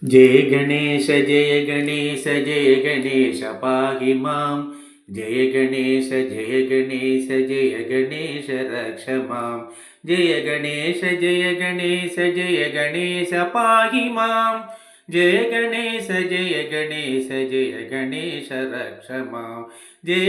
जय गणेश पाहि मां। जय गणेश रक्ष मां। जय गणेश पाहि मां। जय गणेश रक्ष मां। जय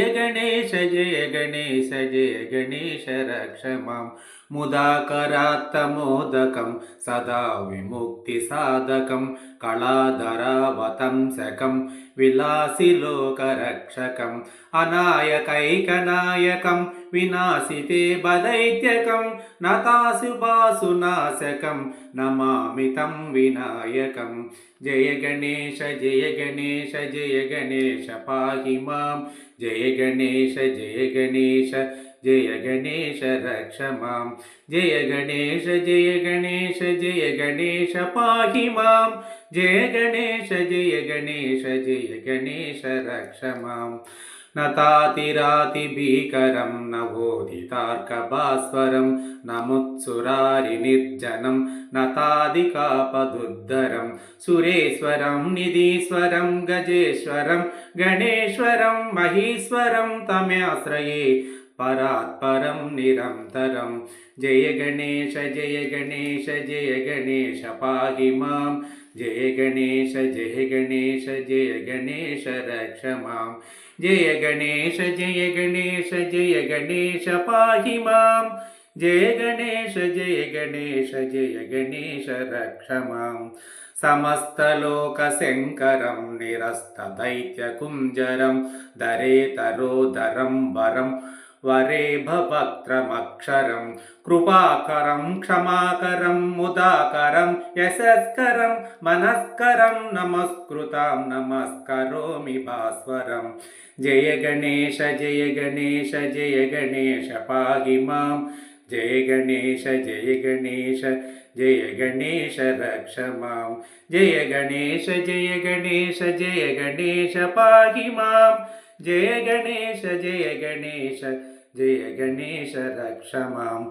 गणेश रक्ष मां। मुदाकरात्तमोदकं सदा विमुक्तिसाधकं कलाधरावतंसकं विलासिलोकरक्षकम् अनायकैकनायकं विनाशिते बदैत्यकं नताशुभासुनाशकं नमामि तं विनायकं। जय गणेश पाहि मां। जय गणेश रक्ष मां। जय गणेश पाहि मां। जय गणेश रक्ष मां। नतातिरातिभीकरं नवोदितार्कभास्वरं नमुत्सुरारिनिर्जनं नतादिकापदुद्धरं सुरेश्वरं निधीश्वरं गजेश्वरं गणेश्वरं महीश्वरं तमाश्रये परात्परं निरन्तरं। जय गणेश पाहि मां। जय गणेश रक्ष मां। जय गणेश पाहि मां। जय गणेश रक्ष मां। समस्तलोकशङ्करं निरस्तदैत्यकुञ्जरं दरेतरोदरं वरं वरेभवक्त्रमक्षरं कृपाकरं क्षमाकरं मुदाकरं यशस्करं मनस्करं नमस्करोमि भास्वरं। जय गणेश पाहि मां। जय गणेश रक्ष मां। जय गणेश पाहि मां। जय गणेश रक्ष मां।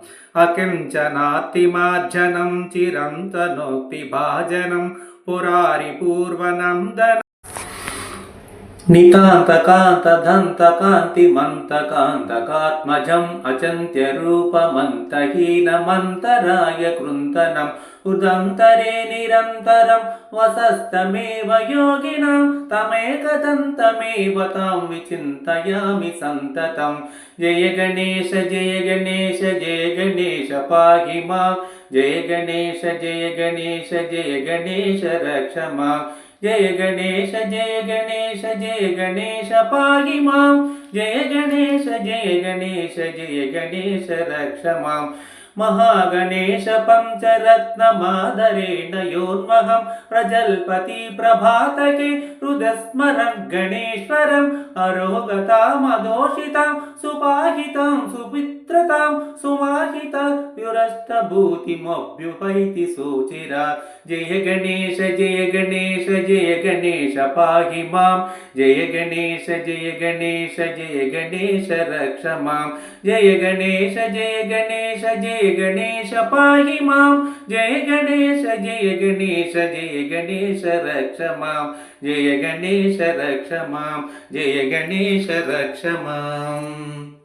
अकिञ्चनातिमार्जनं चिरं तनोक्तिभाजनं पुरारिपूर्वनन्दनं नितान्तकान्तदन्तकान्तिमन्तकान्तकात्मजम् अचिन्त्यरूपमन्तहीनमन्तराय कृन्तनम् उदन्तरे निरन्तरं वसस्तमेव योगिनां तमेकदन्तमेव तां विचिन्तयामि सन्ततं। जय गणेश पाहि मां। जय गणेश रक्ष मां। जय गणेश पाहि मां। जय गणेश रक्ष मां। महागणेश पञ्चरत्नमादरेण योन्महं प्रजल्पति प्रभातके हृदस्मरं गणेश्वरम् अरोगतामदोषितां सुपाहितां सुपित्रतां सुमाहिता युरस्तभूतिमभ्युपैति सोचिरात्। जय गणेश पाहि मां। जय गणेश रक्ष मां। जय गणेश पाहि मां। जय गणेश रक्ष मां। जय गणेश रक्ष मां। जय गणेश रक्ष मां।